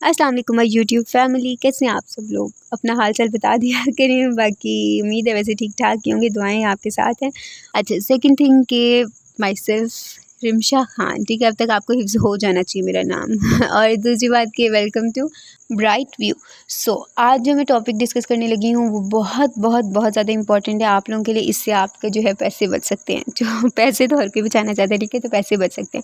अस्सलाम वालेकुम my YouTube family, कैसे हैं आप सब लोग। अपना हाल चाल बता दिया करें। बाकी उम्मीद है वैसे ठीक ठाक ही होंगे, दुआएं आपके साथ हैं। अच्छा, सेकंड थिंग के माई सेल्फ रिमशा खान, ठीक है, अब तक आपको हिफ्ज़ हो जाना चाहिए मेरा नाम। और दूसरी बात कि वेलकम टू ब्राइट व्यू। सो आज जो मैं टॉपिक डिस्कस करने लगी हूँ वो बहुत बहुत बहुत ज़्यादा इंपॉर्टेंट है आप लोगों के लिए। इससे आपके जो है पैसे बच सकते हैं। जो पैसे तो हर कोई बचाना चाहता है, ठीक है, तो पैसे बच सकते हैं।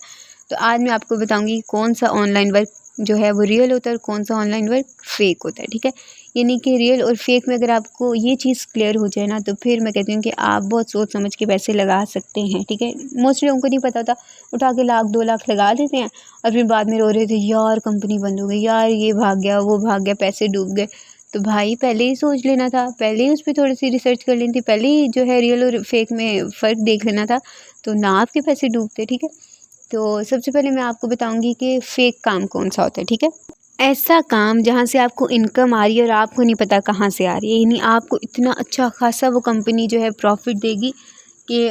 तो आज मैं आपको बताऊंगी कौन सा ऑनलाइन वर्क जो है वो रियल होता है और कौन सा ऑनलाइन वर्क फेक होता है, ठीक है। यानी कि रियल और फेक में अगर आपको ये चीज़ क्लियर हो जाए ना, तो फिर मैं कहती हूँ कि आप बहुत सोच समझ के पैसे लगा सकते हैं, ठीक है। मोस्टली लोगों को नहीं पता होता, उठा के 1-2 लाख लगा देते हैं और फिर बाद में रो रहे थे यार कंपनी बंद हो गई, यार ये भाग गया, वो भाग गया, पैसे डूब गए। तो भाई पहले ही सोच लेना था, पहले ही उस पर थोड़ी सी रिसर्च कर लेनी थी, पहले ही जो है रियल और फेक में फ़र्क देख लेना था, तो ना आपके पैसे डूबते, ठीक है। तो सबसे पहले मैं आपको बताऊंगी कि फ़ेक काम कौन सा होता है, ठीक है। ऐसा काम जहाँ से आपको इनकम आ रही है और आपको नहीं पता कहाँ से आ रही है, यानी आपको इतना अच्छा खासा वो कंपनी जो है प्रॉफिट देगी कि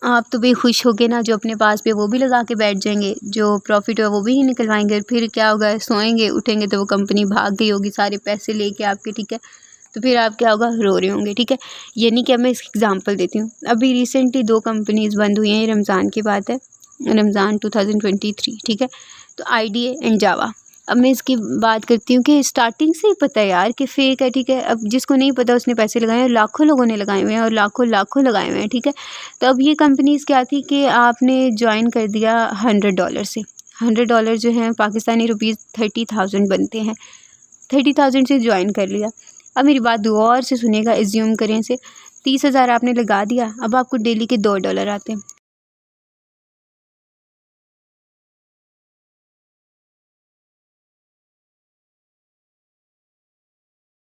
आप तो भी खुश होगे ना, जो अपने पास पे वो भी लगा के बैठ जाएंगे, जो प्रॉफिट है वो भी नहीं निकलवाएंगे। फिर क्या होगा, सोएंगे उठेंगे तो वो कंपनी भाग गई होगी सारे पैसे लेके आपके, ठीक है। तो फिर आप क्या होगा, रो रहे होंगे, ठीक है। यानी कि अब मैं इसकी एग्जांपल देती हूँ। अभी रिसेंटली 2 कंपनीज बंद हुई हैं, ये रमज़ान की बात है, रमज़ान 2023, ठीक है। तो आईडीए एंड जावा। अब मैं इसकी बात करती हूँ कि स्टार्टिंग से ही पता है यार कि फ़ेक है, ठीक है। अब जिसको नहीं पता उसने पैसे लगाए हैं, लाखों लोगों ने लगाए हुए हैं और लाखों लाखों लगाए हुए हैं, ठीक है। तो अब ये कंपनीज़ क्या थी कि आपने ज्वाइन कर दिया $100 से। $100 जो हैं पाकिस्तानी रुपीज़ 30,000 बनते हैं। 30,000 से ज्वाइन कर लिया। अब मेरी बात गौर से सुनिएगा, एज्यूम करें से 30,000 आपने लगा दिया। अब आपको डेली के $2 आते हैं।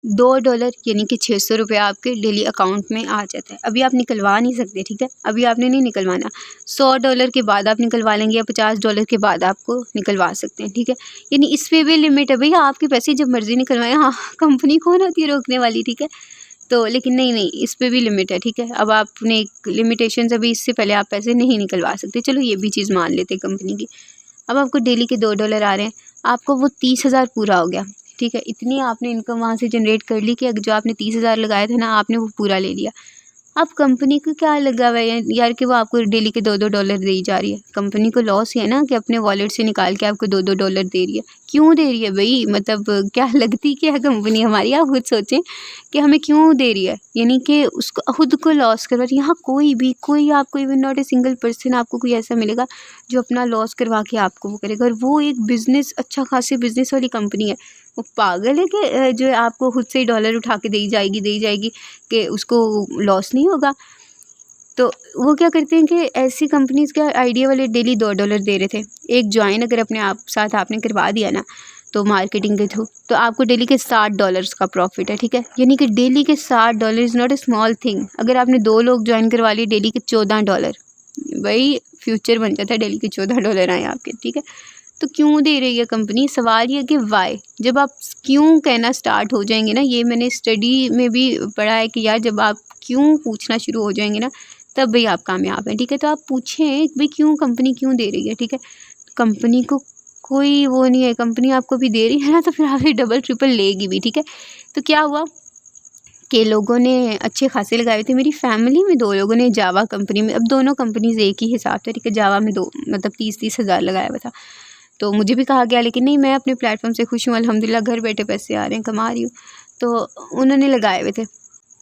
$2 यानी कि 600 रुपये आपके डेली अकाउंट में आ जाता है। अभी आप निकलवा नहीं सकते, ठीक है, अभी आपने नहीं निकलवाना। $100 के बाद आप निकलवा लेंगे या $50 के बाद आपको निकलवा सकते हैं, ठीक है। यानी इस पे भी लिमिट है भैया, आपके पैसे जब मर्जी निकलवाएं। हाँ, कंपनी कौन होती है रोकने वाली, ठीक है। तो लेकिन नहीं, इस पे भी लिमिट है, ठीक है। अब आपने एक लिमिटेशन, अभी इससे पहले आप पैसे नहीं निकलवा सकते। चलो ये भी चीज़ मान लेते कंपनी की। अब आपको डेली के $2 आ रहे हैं, आपको वो 30,000 पूरा हो गया, ठीक है। इतनी आपने इनकम वहाँ से जनरेट कर ली कि जो आपने 30,000 लगाए थे ना, आपने वो पूरा ले लिया। अब कंपनी को क्या लगा हुआ है यार कि वो आपको डेली के $2 दे ही जा रही है। कंपनी को लॉस ही है ना कि अपने वॉलेट से निकाल के आपको $2 दे रही है। क्यों दे रही है भाई, मतलब क्या लगती क्या है कंपनी हमारी, आप खुद सोचें कि हमें क्यों दे रही है। यानी कि उसको खुद को लॉस करवा रही है। यहाँ कोई आपको even not a single person आपको कोई ऐसा मिलेगा जो अपना लॉस करवा के आपको वो करेगा। और वो एक बिज़नेस, अच्छा खासी बिज़नेस वाली कंपनी है। वो पागल है कि जो है आपको खुद से ही डॉलर उठा के दे ही जाएगी कि उसको लॉस नहीं होगा। तो वो क्या करते हैं कि ऐसी कंपनीज़ क्या आइडिया वाले डेली $2 दे रहे थे। एक जॉइन अगर अपने आप साथ आपने करवा दिया ना, तो मार्केटिंग के थ्रू, तो आपको डेली के $60 का प्रॉफिट है, ठीक है। यानी कि डेली के $60 is not a small thing. अगर आपने 2 लोग ज्वाइन करवा लिए, डेली के $14, भाई फ्यूचर बन जाता है, डेली के $14 आए आपके, ठीक है। तो क्यों दे रही है कंपनी, सवाल ये कि वाई। जब आप क्यों कहना स्टार्ट हो जाएंगे ना, ये मैंने स्टडी में भी पढ़ा है कि यार जब आप क्यों पूछना शुरू हो जाएंगे ना, तब भाई आप कामयाब हैं, ठीक है। तो आप पूछें भाई क्यों, कंपनी क्यों दे रही है, ठीक है। कंपनी को कोई वो नहीं है, कंपनी आपको भी दे रही है ना, तो फिर आप ये डबल ट्रिपल लेगी भी, ठीक है। तो क्या हुआ कि लोगों ने अच्छे खासे लगाए थे। मेरी फैमिली में 2 लोगों ने जावा कंपनी में, अब दोनों कंपनीज़ एक ही हिसाब से, ठीक है। जावा में 2 मतलब 30-30 हज़ार लगाया हुआ था। तो मुझे भी कहा गया, लेकिन नहीं, मैं अपने प्लेटफॉर्म से खुश हूँ, अल्हम्दुलिल्लाह घर बैठे पैसे आ रहे हैं, कमा रही हूँ। तो उन्होंने लगाए हुए थे,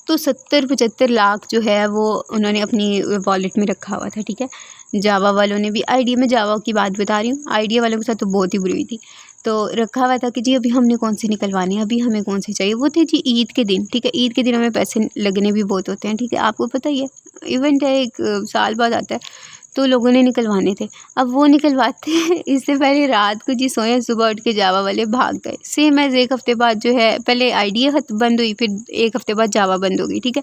तो 70-75 लाख जो है वो उन्होंने अपनी वॉलेट में रखा हुआ था, ठीक है। जावा वालों ने भी, आइडिया में जावा की बात बता रही हूँ, आइडिया वालों के साथ तो बहुत ही बुरी हुई थी। तो रखा हुआ था कि जी अभी हमने कौन से निकलवाने हैं, अभी हमें कौन से चाहिए। वो थे जी ईद के दिन, ठीक है। ईद के दिन हमें पैसे लगने भी बहुत होते हैं, ठीक है, आपको पता ही है। इवेंट है, एक साल बाद आता है, तो लोगों ने निकलवाने थे। अब वो निकलवाते हैं इससे पहले रात को जी सोए, सुबह उठ के जावा वाले भाग गए। सेम एज़ 1 हफ़्ते बाद जो है, पहले आइडिया बंद हुई, फिर 1 हफ़्ते बाद जावा बंद हो गई, ठीक है।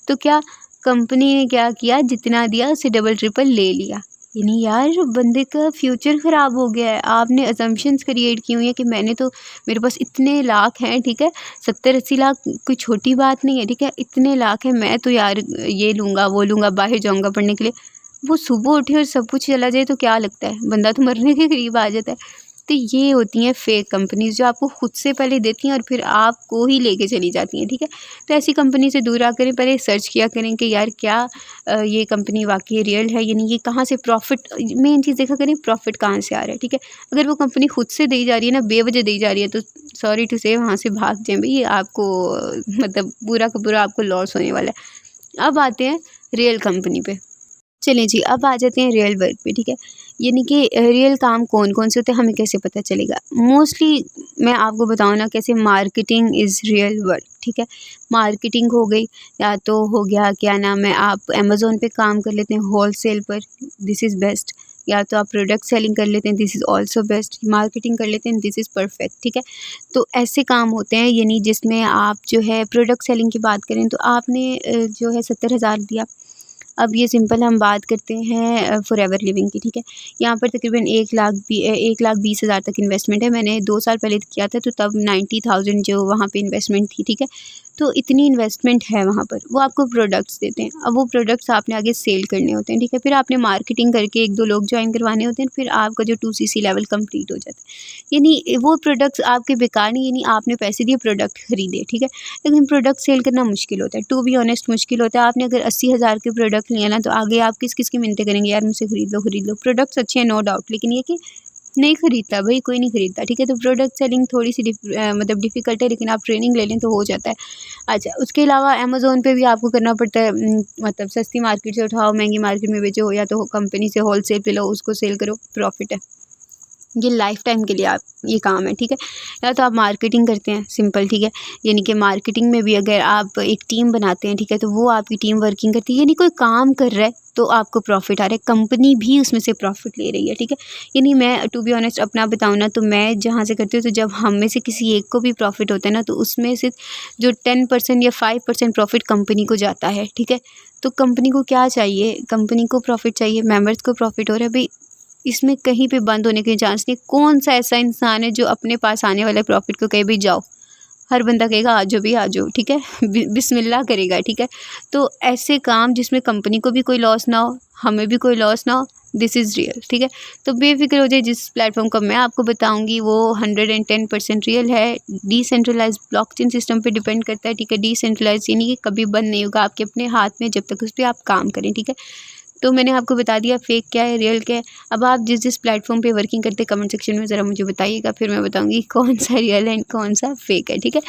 तो क्या कंपनी ने क्या किया, जितना दिया उससे डबल ट्रिपल ले लिया। यानी यार बंदे का फ्यूचर ख़राब हो गया है। आपने असम्पशन्स क्रिएट की हुई है कि मैंने तो, मेरे पास इतने लाख हैं, ठीक है, 70-80 लाख कोई छोटी बात नहीं है, ठीक है। इतने लाख हैं, मैं तो यार ये लूँगा वो लूँगा, बाहर जाऊँगा पढ़ने के लिए। वो सुबह उठे और सब कुछ चला जाए तो क्या लगता है, बंदा तो मरने के करीब आ जाता है। तो ये होती हैं फेक कंपनीज़ जो आपको खुद से पहले देती हैं और फिर आपको ही लेके चली जाती हैं, ठीक है। तो ऐसी कंपनी से दूर आकर पहले सर्च किया करें कि यार क्या ये कंपनी वाकई रियल है, यानी ये कहाँ से प्रॉफिट, मेन चीज़ देखा करें प्रॉफिट कहाँ से आ रहा है, ठीक है। अगर वो कंपनी खुद से दी जा रही है ना, बेवजह दी जा रही है, तो सॉरी टू से वहाँ से भाग जाएं भाई, आपको मतलब पूरा का पूरा आपको लॉस होने वाला है। अब आते हैं रियल कंपनी पे। चलिए जी, अब आ जाते हैं रियल वर्क पे, ठीक है। यानी कि रियल काम कौन कौन से होते हैं, हमें कैसे पता चलेगा। मोस्टली मैं आपको बताऊँ ना, कैसे मार्केटिंग इज़ रियल वर्क, ठीक है। मार्केटिंग हो गई, या तो हो गया क्या नाम है, आप अमेज़न पे काम कर लेते हैं होलसेल पर, दिस इज़ बेस्ट। या तो आप प्रोडक्ट सेलिंग कर लेते हैं, this is also best. Marketing कर लेते हैं, दिस इज़ परफेक्ट, ठीक है। तो ऐसे काम होते हैं, यानी जिसमें आप जो है प्रोडक्ट सेलिंग की बात करें तो आपने जो है 70,000 दिया। अब ये सिंपल हम बात करते हैं फॉरएवर लिविंग की, ठीक है। यहाँ पर तकरीबन 1,20,000 तक इन्वेस्टमेंट है। मैंने 2 साल पहले किया था, तो तब 90,000 जो वहाँ पे इन्वेस्टमेंट थी, ठीक है। तो इतनी इन्वेस्टमेंट है वहाँ पर। वो आपको प्रोडक्ट्स देते हैं, अब वो प्रोडक्ट्स आपने आगे सेल करने होते हैं, ठीक है। फिर आपने मार्केटिंग करके 1-2 लोग ज्वाइन करवाने होते हैं, फिर आपका जो 2cc लेवल कंप्लीट हो जाता है। यानी वो प्रोडक्ट्स आपके बेकार नहीं, यानी आपने पैसे दिए, प्रोडक्ट खरीदे, ठीक है। लेकिन प्रोडक्ट सेल करना मुश्किल होता है, टू बी ऑनेस्ट मुश्किल होता है। आपने अगर 80,000 के प्रोडक्ट लिए ना, तो आगे आप किस की मिन्नतें करेंगे, यार मुझसे खरीद लो। प्रोडक्ट्स अच्छे हैं नो डाउट, लेकिन ये कि नहीं खरीदता भाई, कोई नहीं खरीदता, ठीक है। तो प्रोडक्ट सेलिंग थोड़ी सी मतलब डिफ़िकल्ट है, लेकिन आप ट्रेनिंग ले लें तो हो जाता है। अच्छा, उसके अलावा अमेज़न पे भी आपको करना पड़ता है, मतलब सस्ती मार्केट से उठाओ, महंगी मार्केट में बेचो, या तो कंपनी से होलसेल पे लो, उसको सेल करो, प्रॉफिट है। ये लाइफ टाइम के लिए आप ये काम है, ठीक है। या तो आप मार्केटिंग करते हैं, सिंपल, ठीक है। यानी कि मार्केटिंग में भी अगर आप एक टीम बनाते हैं, ठीक है, तो वो आपकी टीम वर्किंग करती है, यानी कोई काम कर रहा है तो आपको प्रॉफिट आ रहा है, कंपनी भी उसमें से प्रॉफिट ले रही है, ठीक है। यानी मैं टू बी ऑनेस्ट अपना बताऊँ ना, तो मैं जहाँ से करती हूँ, तो जब हम में से किसी एक को भी प्रॉफिट होता है ना, तो उसमें से जो 10% या 5% प्रॉफिट कंपनी को जाता है, ठीक है। तो कंपनी को क्या चाहिए, कंपनी को प्रॉफिट चाहिए, मेंबर्स को प्रॉफिट हो रहा है भाई, इसमें कहीं पे बंद होने के चांस नहीं। कौन सा ऐसा इंसान है जो अपने पास आने वाले प्रॉफिट को कहे भी जाओ, हर बंदा कहेगा आ जाओ भी आ जाओ, ठीक है। बिस्मिल्लाह करेगा, ठीक है। तो ऐसे काम जिसमें कंपनी को भी कोई लॉस ना हो, हमें भी कोई लॉस ना हो, दिस इज़ रियल, ठीक है। तो बेफिक्र हो जाए, जिस प्लेटफॉर्म का मैं आपको बताऊंगी वो 110% रियल है। डिसेंट्रलाइज ब्लॉकचेन सिस्टम पे डिपेंड करता है, ठीक है। डिसेंट्रलाइज यानी कि कभी बंद नहीं होगा आपके अपने हाथ में, जब तक उस पर आप काम करें, ठीक है। तो मैंने आपको बता दिया फेक क्या है, रियल क्या है। अब आप जिस प्लेटफॉर्म पे वर्किंग करते हैं, कमेंट सेक्शन में ज़रा मुझे बताइएगा, फिर मैं बताऊंगी कौन सा रियल है कौन सा फेक है, ठीक है।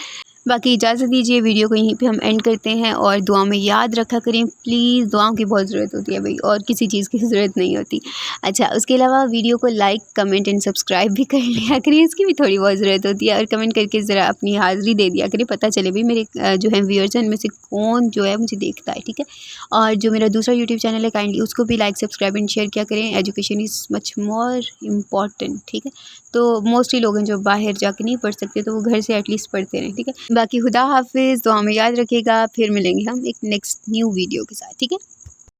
बाकी इजाज़त दीजिए, वीडियो को यहीं पे हम एंड करते हैं, और दुआ में याद रखा करें प्लीज़, दुआओं की बहुत ज़रूरत होती है भाई, और किसी चीज़ की ज़रूरत नहीं होती। अच्छा, उसके अलावा वीडियो को लाइक कमेंट एंड सब्सक्राइब भी कर लिया करिए, इसकी भी थोड़ी बहुत ज़रूरत होती है, और कमेंट करके ज़रा अपनी हाज़िरी दे दिया करिए, पता चले भाई मेरे जो है व्यूअर्स हैं उनमें से कौन जो है मुझे देखता है, ठीक है। और जो मेरा दूसरा यूट्यूब चैनल है, काइंडली उसको भी लाइक सब्सक्राइब एंड शेयर किया करें। Education is much more important, ठीक है। तो मोस्टली लोग हैं जो बाहर जाके नहीं पढ़ सकते, तो वो घर से एटलीस्ट पढ़ते रहें, ठीक है। बाकी खुदा हाफिज़, दुआ में याद रखिएगा, फिर मिलेंगे हम एक नेक्स्ट न्यू वीडियो के साथ, ठीक है।